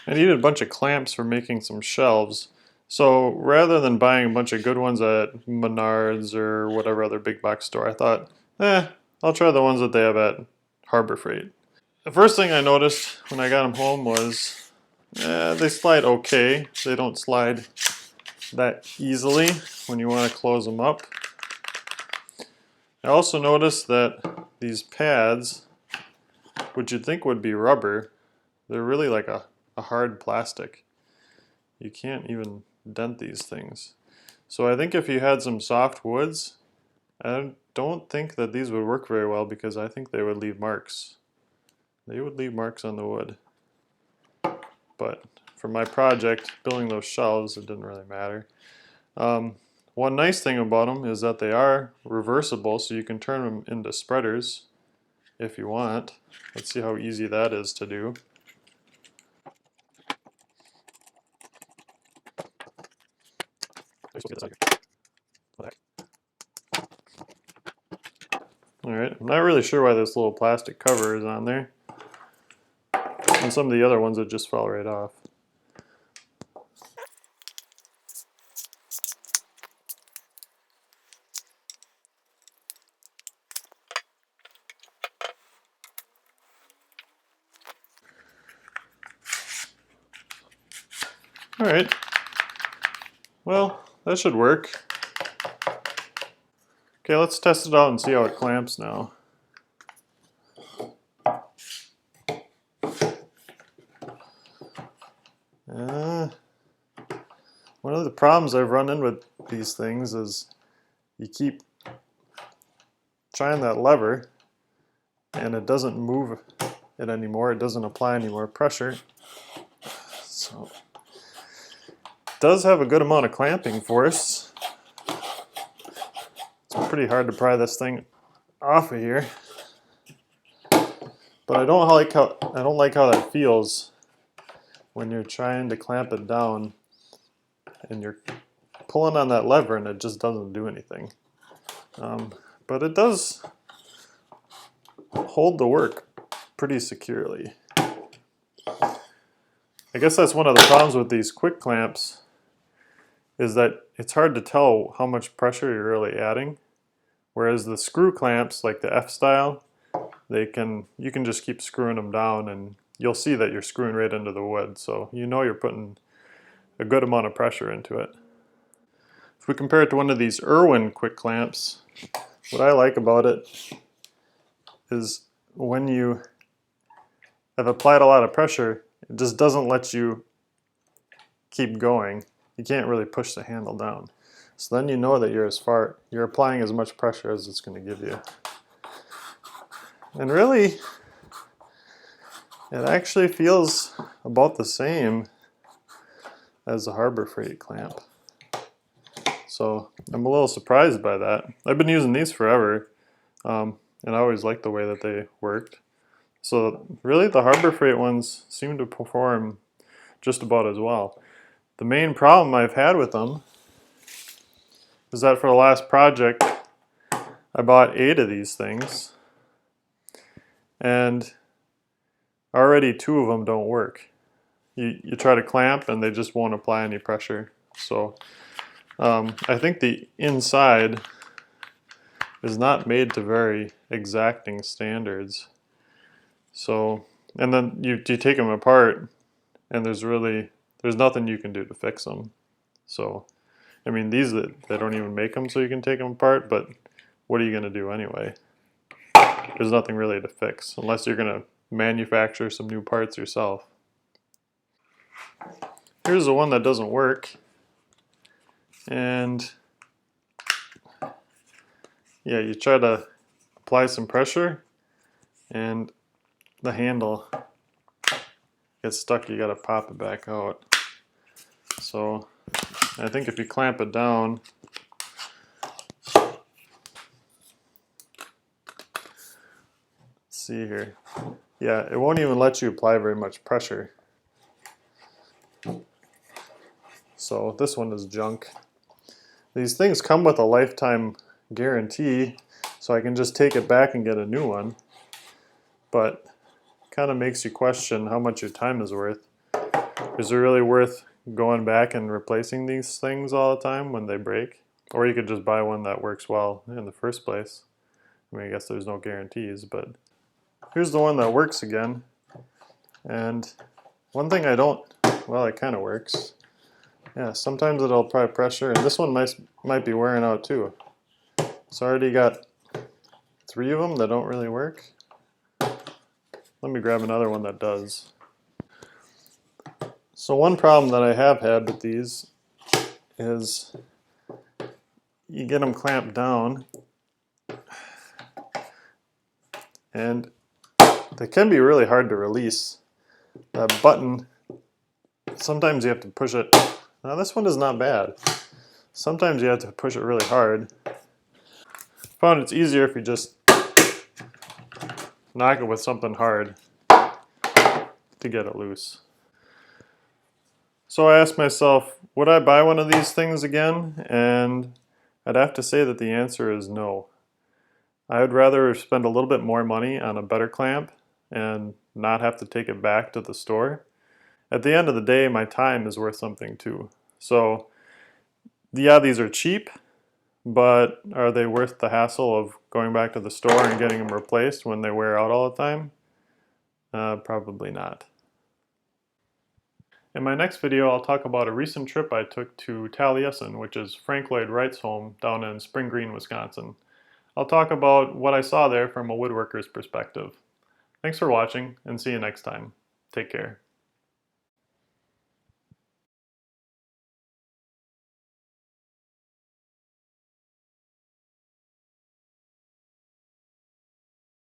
I needed a bunch of clamps for making some shelves. So rather than buying a bunch of good ones at Menards or whatever other big box store, I thought, I'll try the ones that they have at Harbor Freight. The first thing I noticed when I got them home was they slide okay. They don't slide that easily when you want to close them up. I also noticed that these pads, which you'd think would be rubber, they're really like a hard plastic. You can't even dent these things. So I think if you had some soft woods, I don't think that these would work very well because I think they would leave marks. They would leave marks on the wood. But for my project, building those shelves, it didn't really matter. One nice thing about them is that they are reversible, so you can turn them into spreaders if you want. Let's see how easy that is to do. Alright, I'm not really sure why this little plastic cover is on there. And some of the other ones would just fall right off. Alright, well, that should work. Okay, let's test it out and see how it clamps now. One of the problems I've run in with these things is you keep trying that lever and it doesn't move it anymore, it doesn't apply any more pressure. So it does have a good amount of clamping force. It's pretty hard to pry this thing off of here. But I don't like how that feels when you're trying to clamp it down and you're pulling on that lever and it just doesn't do anything. But it does hold the work pretty securely. I guess that's one of the problems with these quick clamps, is that it's hard to tell how much pressure you're really adding. Whereas the screw clamps, like the F style, you can just keep screwing them down and you'll see that you're screwing right into the wood, so you know you're putting a good amount of pressure into it. If we compare it to one of these Irwin quick clamps, what I like about it is when you have applied a lot of pressure, it just doesn't let you keep going. You can't really push the handle down. So then you know that you're applying as much pressure as it's going to give you. And really, it actually feels about the same as the Harbor Freight clamp. So I'm a little surprised by that. I've been using these forever, and I always liked the way that they worked. So really the Harbor Freight ones seem to perform just about as well. The main problem I've had with them is that for the last project I bought 8 of these things and already 2 of them don't work. You try to clamp and they just won't apply any pressure. So I think the inside is not made to very exacting standards. So, and then you take them apart and there's nothing you can do to fix them. So, I mean, these they don't even make them so you can take them apart, but what are you going to do anyway? There's nothing really to fix unless you're going to manufacture some new parts yourself. Here's the one that doesn't work. And yeah, you try to apply some pressure and the handle gets stuck. You got to pop it back out. So I think if you clamp it down, see here, yeah, it won't even let you apply very much pressure. So this one is junk. These things come with a lifetime guarantee, so I can just take it back and get a new one. But kind of makes you question how much your time is worth. Is it really worth going back and replacing these things all the time when they break? Or you could just buy one that works well in the first place. I mean, I guess there's no guarantees, but here's the one that works again. And one thing I don't, well, it kind of works. Yeah, sometimes it'll apply pressure, and this one might be wearing out too. It's already got 3 of them that don't really work. Let me grab another one that does. So one problem that I have had with these is you get them clamped down and they can be really hard to release. That button, sometimes you have to push it. Now this one is not bad. Sometimes you have to push it really hard. Found it's easier if you just knock it with something hard to get it loose. So I asked myself, would I buy one of these things again? And I'd have to say that the answer is no. I would rather spend a little bit more money on a better clamp and not have to take it back to the store. At the end of the day, my time is worth something too. So yeah, these are cheap, but are they worth the hassle of going back to the store and getting them replaced when they wear out all the time? Probably not. In my next video, I'll talk about a recent trip I took to Taliesin, which is Frank Lloyd Wright's home down in Spring Green, Wisconsin. I'll talk about what I saw there from a woodworker's perspective. Thanks for watching, and see you next time. Take care.